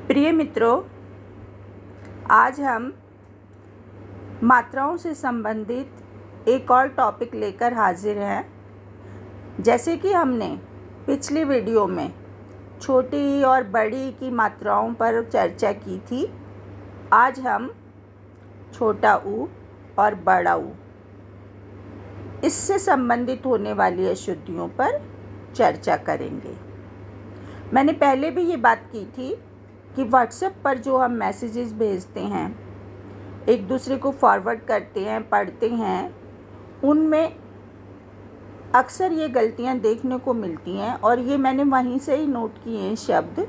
प्रिय मित्रों, आज हम मात्राओं से संबंधित एक और टॉपिक लेकर हाजिर हैं। जैसे कि हमने पिछली वीडियो में छोटी और बड़ी की मात्राओं पर चर्चा की थी, आज हम छोटा ऊ और बड़ा ऊ इससे संबंधित होने वाली अशुद्धियों पर चर्चा करेंगे। मैंने पहले भी ये बात की थी कि व्हाट्सएप पर जो हम मैसेजेस भेजते हैं, एक दूसरे को फॉरवर्ड करते हैं, पढ़ते हैं, उनमें अक्सर ये गलतियां देखने को मिलती हैं और ये मैंने वहीं से ही नोट किए हैं शब्द।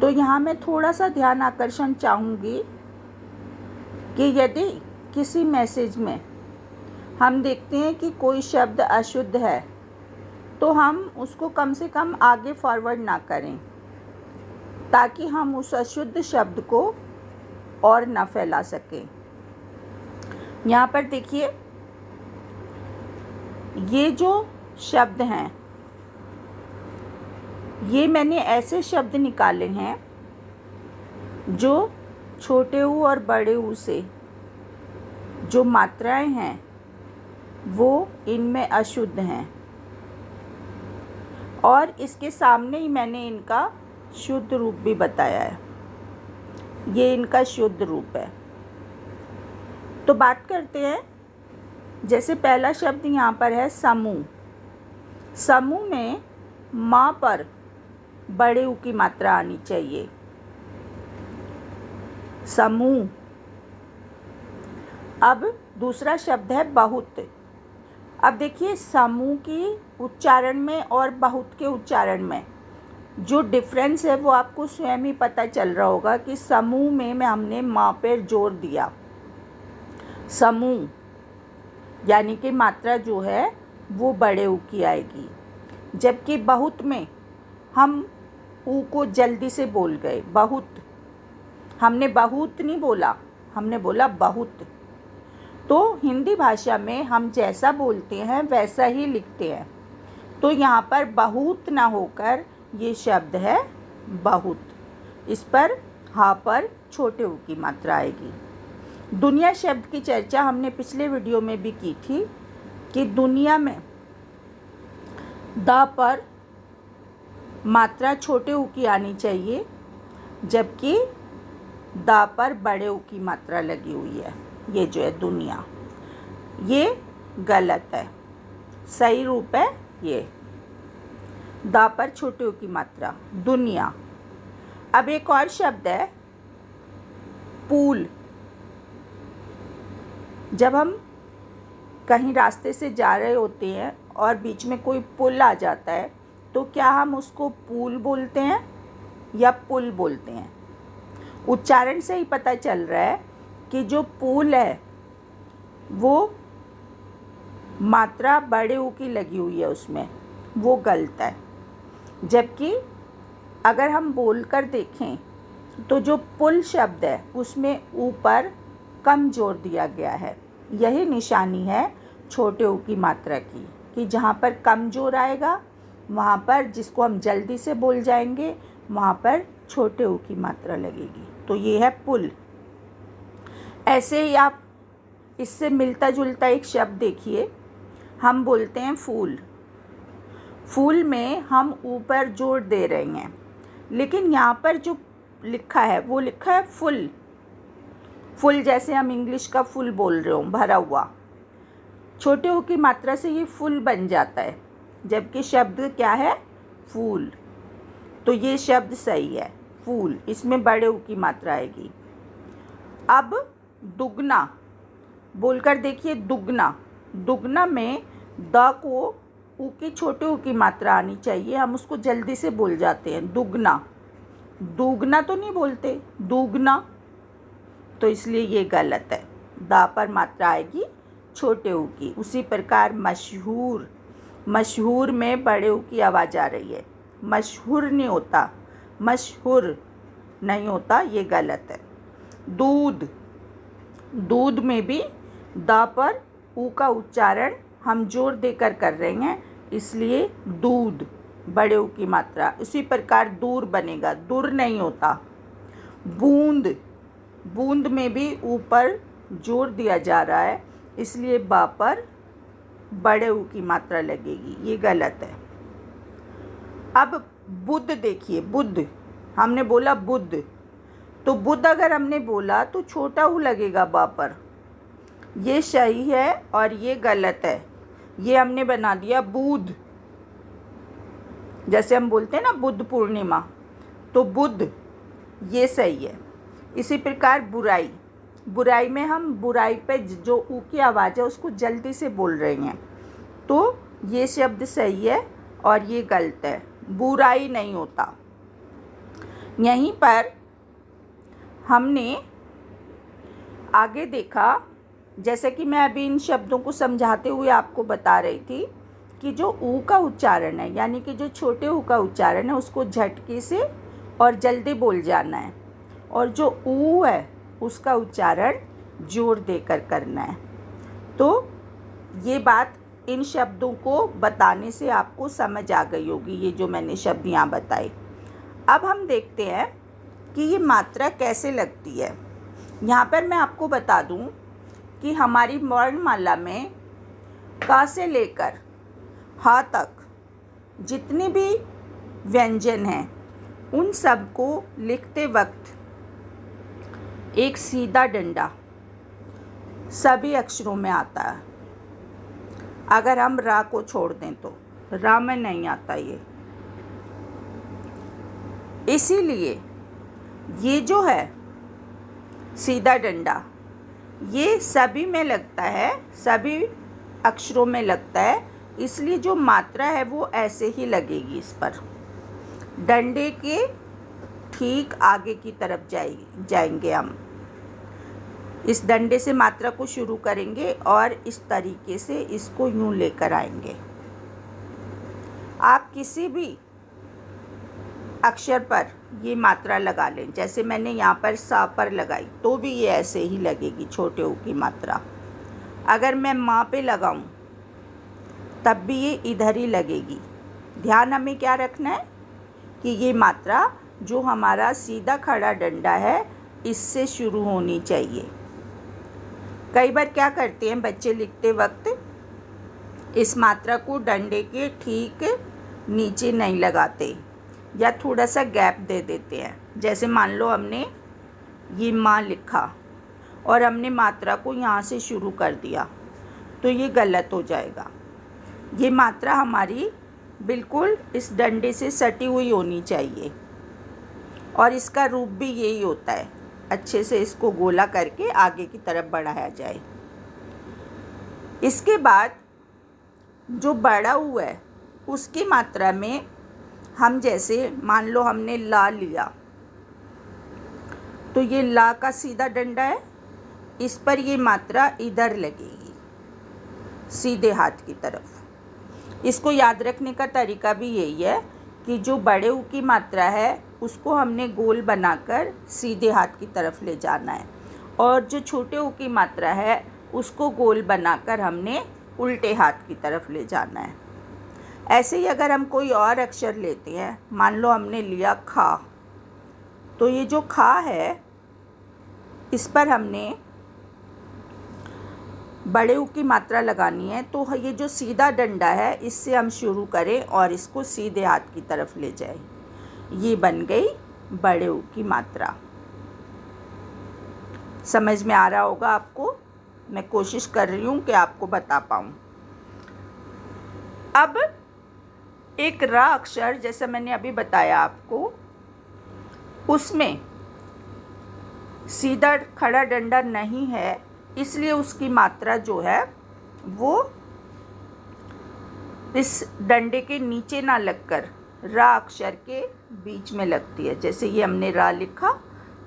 तो यहाँ मैं थोड़ा सा ध्यान आकर्षण चाहूँगी कि यदि किसी मैसेज में हम देखते हैं कि कोई शब्द अशुद्ध है तो हम उसको कम से कम आगे फॉरवर्ड ना करें, ताकि हम उस अशुद्ध शब्द को और न फैला सकें। यहाँ पर देखिए, ये जो शब्द हैं, ये मैंने ऐसे शब्द निकाले हैं जो छोटे ऊ और बड़े ऊ से जो मात्राएं हैं वो इनमें अशुद्ध हैं, और इसके सामने ही मैंने इनका शुद्ध रूप भी बताया है। ये इनका शुद्ध रूप है। तो बात करते हैं। जैसे पहला शब्द यहाँ पर है समूह। समूह में माँ पर बड़े ऊ की मात्रा आनी चाहिए। समूह। अब दूसरा शब्द है बहुत। अब देखिए, समूह की उच्चारण में और बहुत के उच्चारण में जो डिफरेंस है वो आपको स्वयं ही पता चल रहा होगा कि समूह में हमने माँ पर जोर दिया। समूह यानी कि मात्रा जो है वो बड़े ऊ की आएगी, जबकि बहुत में हम ऊ को जल्दी से बोल गए। बहुत, हमने बहुत नहीं बोला, हमने बोला बहुत। तो हिंदी भाषा में हम जैसा बोलते हैं वैसा ही लिखते हैं। तो यहाँ पर बहुत ना होकर ये शब्द है बहुत। इस पर हा पर छोटे ऊ की मात्रा आएगी। दुनिया शब्द की चर्चा हमने पिछले वीडियो में भी की थी कि दुनिया में द पर मात्रा छोटे ऊ की आनी चाहिए, जबकि द पर बड़े ऊ की मात्रा लगी हुई है। ये जो है दुनिया, ये गलत है। सही रूप है ये द पर छोटे ऊ की मात्रा, दुनिया। अब एक और शब्द है पुल। जब हम कहीं रास्ते से जा रहे होते हैं और बीच में कोई पुल आ जाता है तो क्या हम उसको पुल बोलते हैं या पुल बोलते हैं? उच्चारण से ही पता चल रहा है कि जो पुल है वो मात्रा बड़े ऊ की लगी हुई है, उसमें वो गलत है। जबकि अगर हम बोलकर देखें तो जो पुल शब्द है उसमें ऊपर कम जोर दिया गया है। यही निशानी है छोटे ऊ की मात्रा की, कि जहाँ पर कम जोर आएगा वहाँ पर, जिसको हम जल्दी से बोल जाएंगे, वहाँ पर छोटे ऊ की मात्रा लगेगी। तो ये है पुल। ऐसे ही आप इससे मिलता जुलता एक शब्द देखिए, हम बोलते हैं फूल। फूल में हम ऊपर जोर दे रहे हैं, लेकिन यहाँ पर जो लिखा है वो लिखा है फुल। फुल जैसे हम इंग्लिश का फुल बोल रहे हो, भरा हुआ। छोटे ऊ की मात्रा से ये फुल बन जाता है, जबकि शब्द क्या है? फूल। तो ये शब्द सही है, फूल। इसमें बड़े ऊ की मात्रा आएगी। अब दुगना बोलकर देखिए, दुगना। दुगना में द को ऊ की छोटे ऊ की मात्रा आनी चाहिए, हम उसको जल्दी से बोल जाते हैं दुगना। दुगना तो नहीं बोलते, दुगना। तो इसलिए ये गलत है। द पर मात्रा आएगी छोटे ऊ की। उसी प्रकार मशहूर। मशहूर में बड़े ऊ की आवाज़ आ रही है। मशहूर नहीं होता, मशहूर नहीं होता, ये गलत है। दूध। दूध में भी द पर ऊ का उच्चारण हम जोर देकर कर रहे हैं, इसलिए दूध। बड़े ऊ की मात्रा। उसी प्रकार दूर बनेगा, दूर नहीं होता। बूंद, बूंद में भी ऊपर जोर दिया जा रहा है, इसलिए बा पर बड़े ऊ की मात्रा लगेगी, ये गलत है। अब बुद्ध देखिए, बुद्ध हमने बोला बुद्ध, तो बुद्ध अगर हमने बोला तो छोटा ऊ लगेगा बा पर, ये सही है और ये गलत है। ये हमने बना दिया बुध, जैसे हम बोलते हैं ना बुद्ध पूर्णिमा, तो बुद्ध ये सही है। इसी प्रकार बुराई, बुराई में हम बुराई पे जो ऊ की आवाज़ है उसको जल्दी से बोल रहे हैं, तो ये शब्द सही है और ये गलत है, बुराई नहीं होता। यहीं पर हमने आगे देखा, जैसे कि मैं अभी इन शब्दों को समझाते हुए आपको बता रही थी कि जो ऊ का उच्चारण है, यानी कि जो छोटे ऊ का उच्चारण है, उसको झटके से और जल्दी बोल जाना है, और जो ऊ है उसका उच्चारण जोर देकर करना है। तो ये बात इन शब्दों को बताने से आपको समझ आ गई होगी, ये जो मैंने शब्द यहाँ बताए। अब हम देखते हैं कि ये मात्रा कैसे लगती है। यहाँ पर मैं आपको बता दूँ कि हमारी वर्णमाला में का से लेकर हा तक जितनी भी व्यंजन हैं, उन सब को लिखते वक्त एक सीधा डंडा सभी अक्षरों में आता है। अगर हम रा को छोड़ दें तो रा में नहीं आता ये, इसीलिए ये जो है सीधा डंडा ये सभी में लगता है, सभी अक्षरों में लगता है, इसलिए जो मात्रा है वो ऐसे ही लगेगी। इस पर डंडे के ठीक आगे की तरफ जाएंगे हम, इस डंडे से मात्रा को शुरू करेंगे और इस तरीके से इसको यूं लेकर आएंगे। आप किसी भी अक्षर पर ये मात्रा लगा लें, जैसे मैंने यहाँ पर सा पर लगाई तो भी ये ऐसे ही लगेगी, छोटे ऊ की मात्रा। अगर मैं माँ पे लगाऊं तब भी ये इधर ही लगेगी। ध्यान हमें क्या रखना है कि ये मात्रा जो हमारा सीधा खड़ा डंडा है इससे शुरू होनी चाहिए। कई बार क्या करते हैं बच्चे लिखते वक्त इस मात्रा को डंडे के ठीक नीचे नहीं लगाते या थोड़ा सा गैप दे देते हैं। जैसे मान लो हमने ये माँ लिखा और हमने मात्रा को यहाँ से शुरू कर दिया, तो ये गलत हो जाएगा। ये मात्रा हमारी बिल्कुल इस डंडे से सटी हुई होनी चाहिए और इसका रूप भी यही होता है। अच्छे से इसको गोला करके आगे की तरफ बढ़ाया जाए। इसके बाद जो बड़ा ऊ है उसकी मात्रा में हम जैसे मान लो हमने ला लिया, तो ये ला का सीधा डंडा है, इस पर ये मात्रा इधर लगेगी सीधे हाथ की तरफ। इसको याद रखने का तरीका भी यही है कि जो बड़े ऊ की मात्रा है उसको हमने गोल बनाकर सीधे हाथ की तरफ ले जाना है, और जो छोटे ऊ की मात्रा है उसको गोल बनाकर हमने उल्टे हाथ की तरफ ले जाना है। ऐसे ही अगर हम कोई और अक्षर लेते हैं, मान लो हमने लिया खा, तो ये जो खा है इस पर हमने बड़े ऊ की मात्रा लगानी है, तो ये जो सीधा डंडा है इससे हम शुरू करें और इसको सीधे हाथ की तरफ ले जाएं। ये बन गई बड़े ऊ की मात्रा। समझ में आ रहा होगा आपको, मैं कोशिश कर रही हूँ कि आपको बता पाऊँ। अब एक रा अक्षर जैसा मैंने अभी बताया आपको, उसमें सीधा खड़ा डंडा नहीं है, इसलिए उसकी मात्रा जो है वो इस डंडे के नीचे ना लगकर रा अक्षर के बीच में लगती है। जैसे ये हमने रा लिखा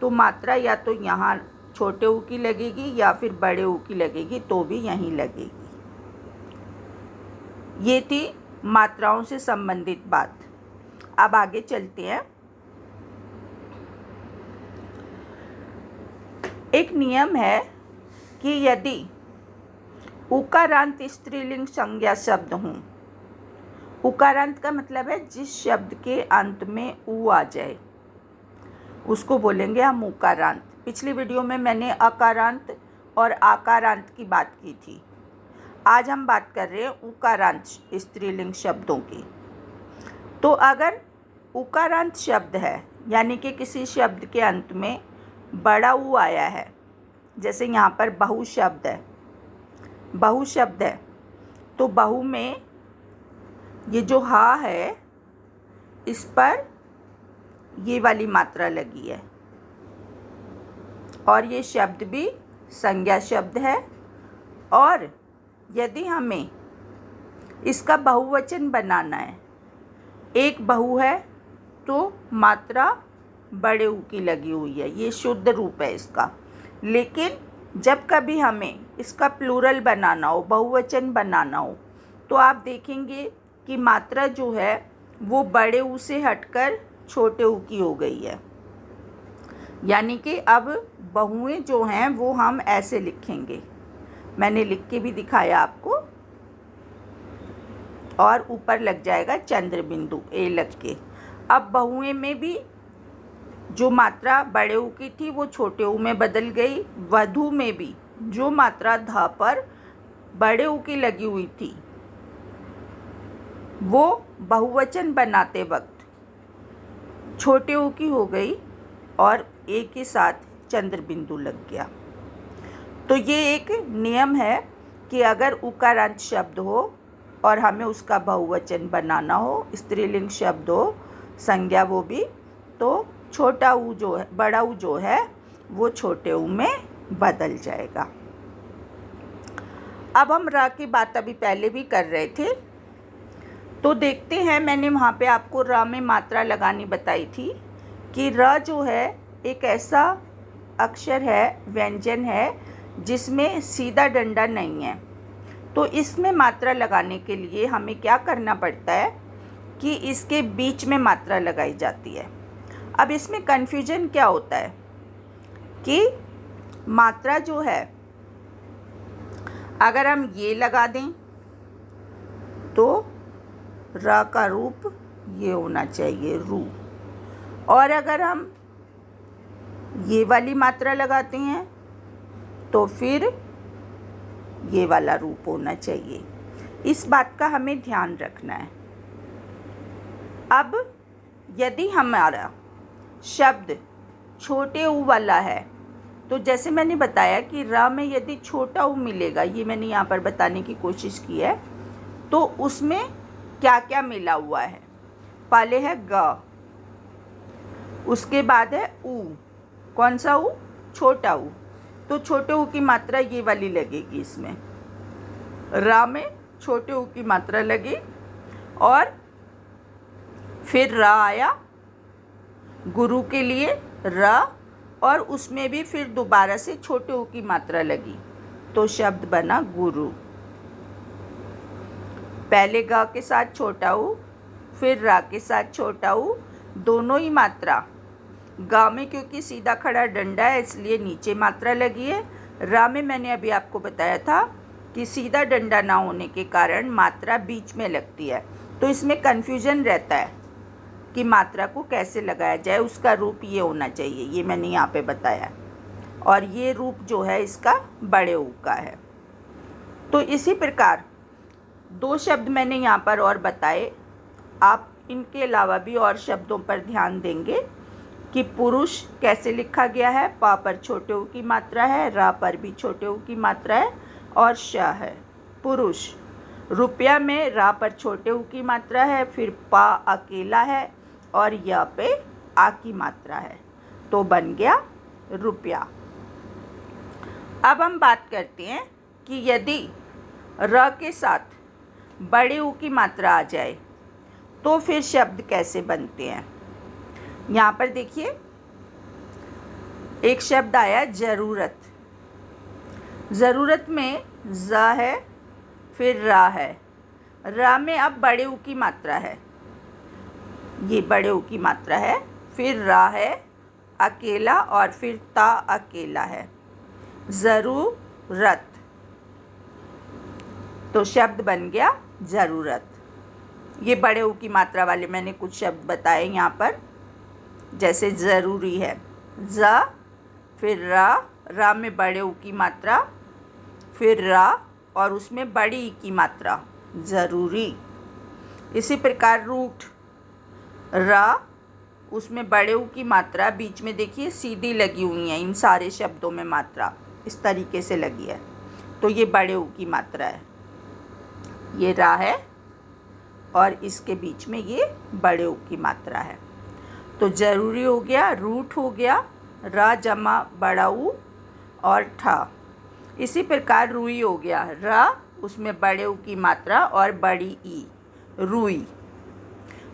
तो मात्रा या तो यहाँ छोटे ऊ की लगेगी या फिर बड़े ऊ की लगेगी, तो भी यहीं लगेगी। ये थी मात्राओं से संबंधित बात। अब आगे चलते हैं। एक नियम है कि यदि उकारांत स्त्रीलिंग संज्ञा शब्द हों उकारांत का मतलब है जिस शब्द के अंत में ऊ आ जाए उसको बोलेंगे हम उकारांत। पिछली वीडियो में मैंने अकारांत और आकारांत की बात की थी। आज हम बात कर रहे हैं उकारांत स्त्रीलिंग शब्दों की। तो अगर उकारांत शब्द है यानी कि किसी शब्द के अंत में बड़ा ऊ आया है, जैसे यहाँ पर बहु शब्द है, बहु शब्द है तो बहु में ये जो हा है इस पर ये वाली मात्रा लगी है और ये शब्द भी संज्ञा शब्द है। और यदि हमें इसका बहुवचन बनाना है, एक बहु है तो मात्रा बड़े ऊ की लगी हुई है, ये शुद्ध रूप है इसका। लेकिन जब कभी हमें इसका प्लूरल बनाना हो, बहुवचन बनाना हो, तो आप देखेंगे कि मात्रा जो है वो बड़े ऊ से हटकर छोटे ऊ की हो गई है। यानी कि अब बहुएं जो हैं वो हम ऐसे लिखेंगे, मैंने लिख के भी दिखाया आपको, और ऊपर लग जाएगा चंद्र बिंदु ए लग के। अब बहुएं में भी जो मात्रा बड़े ऊ की थी वो छोटे ऊ में बदल गई। वधु में भी जो मात्रा ध पर बड़े ऊ की लगी हुई थी वो बहुवचन बनाते वक्त छोटे ऊ की हो गई और एक के साथ चंद्र बिंदु लग गया। तो ये एक नियम है कि अगर उकारांत शब्द हो और हमें उसका बहुवचन बनाना हो, स्त्रीलिंग शब्द हो, संज्ञा वो भी, तो छोटा ऊ जो है, बड़ा ऊ जो है वो छोटे ऊ में बदल जाएगा। अब हम र की बात अभी पहले भी कर रहे थे, तो देखते हैं, मैंने वहाँ पे आपको र में मात्रा लगानी बताई थी कि र जो है एक ऐसा अक्षर है, व्यंजन है जिसमें सीधा डंडा नहीं है। तो इसमें मात्रा लगाने के लिए हमें क्या करना पड़ता है कि इसके बीच में मात्रा लगाई जाती है। अब इसमें कन्फ्यूजन क्या होता है कि मात्रा जो है अगर हम ये लगा दें तो र का रूप ये होना चाहिए, रू, और अगर हम ये वाली मात्रा लगाते हैं तो फिर ये वाला रूप होना चाहिए। इस बात का हमें ध्यान रखना है। अब यदि हमारा शब्द छोटे ऊ वाला है तो जैसे मैंने बताया कि र में यदि छोटा ऊ मिलेगा, ये मैंने यहाँ पर बताने की कोशिश की है, तो उसमें क्या क्या मिला हुआ है। पहले है ग, उसके बाद है ऊ। कौन सा ऊ? छोटा ऊ। तो छोटे ऊ की मात्रा ये वाली लगेगी इसमें, रा में छोटे ऊ की मात्रा लगी और फिर रा आया गुरु के लिए र, और उसमें भी फिर दोबारा से छोटे ऊ की मात्रा लगी तो शब्द बना गुरु। पहले ग के साथ छोटा ऊ, फिर रा के साथ छोटा ऊ, दोनों ही मात्रा। ग में क्योंकि सीधा खड़ा डंडा है इसलिए नीचे मात्रा लगी है। रा में मैंने अभी आपको बताया था कि सीधा डंडा ना होने के कारण मात्रा बीच में लगती है, तो इसमें कन्फ्यूजन रहता है कि मात्रा को कैसे लगाया जाए। उसका रूप ये होना चाहिए, ये मैंने यहाँ पे बताया, और ये रूप जो है इसका बड़े ऊ का है। तो इसी प्रकार दो शब्द मैंने यहाँ पर और बताए। आप इनके अलावा भी और शब्दों पर ध्यान देंगे कि पुरुष कैसे लिखा गया है। प पर छोटे ऊ की मात्रा है, रा पर भी छोटे ऊ की मात्रा है और श है, पुरुष। रुपया में रा पर छोटे ऊ की मात्रा है, फिर पा अकेला है और य पे आ की मात्रा है, तो बन गया रुपया। अब हम बात करते हैं कि यदि र के साथ बड़े ऊ की मात्रा आ जाए तो फिर शब्द कैसे बनते हैं। यहाँ पर देखिए एक शब्द आया ज़रूरत। ज़रूरत में ज है, फिर रा है, रा में अब बड़े ऊ की मात्रा है, ये बड़े ऊ की मात्रा है, फिर रा है अकेला और फिर ता अकेला है, ज़रूरत। तो शब्द बन गया ज़रूरत। ये बड़े ऊ की मात्रा वाले मैंने कुछ शब्द बताए यहाँ पर, जैसे ज़रूरी है, ज़, फिर रा में बड़े ऊ की मात्रा, फिर रा और उसमें बड़ी ई की मात्रा, ज़रूरी। इसी प्रकार रूठ, रा, उसमें बड़े ऊ की मात्रा, बीच में देखिए सीधी लगी हुई है, इन सारे शब्दों में मात्रा इस तरीके से लगी है, तो ये बड़े ऊ की मात्रा है। ये रा है और इसके बीच में ये बड़े ऊ की मात्रा है। तो ज़रूरी हो गया, रूठ हो गया, रा जमा बड़ा ऊ और ठा। इसी प्रकार रुई हो गया, रा, उसमें बड़े ऊ की मात्रा और बड़ी ई, रुई।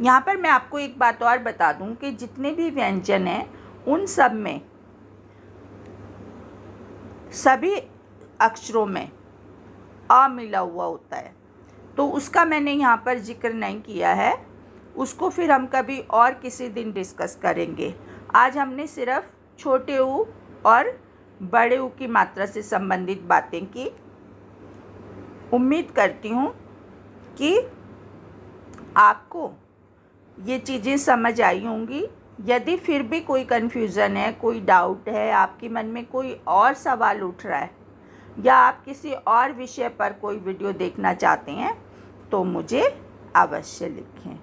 यहाँ पर मैं आपको एक बात और बता दूँ कि जितने भी व्यंजन हैं उन सब में सभी अक्षरों में आ मिला हुआ होता है, तो उसका मैंने यहाँ पर जिक्र नहीं किया है, उसको फिर हम कभी और किसी दिन डिस्कस करेंगे। आज हमने सिर्फ छोटे ऊ और बड़े ऊ की मात्रा से संबंधित बातें की। उम्मीद करती हूँ कि आपको ये चीज़ें समझ आई होंगी। यदि फिर भी कोई कन्फ्यूज़न है, कोई डाउट है, आपके मन में कोई और सवाल उठ रहा है या आप किसी और विषय पर कोई वीडियो देखना चाहते हैं तो मुझे अवश्य लिखें।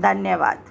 धन्यवाद।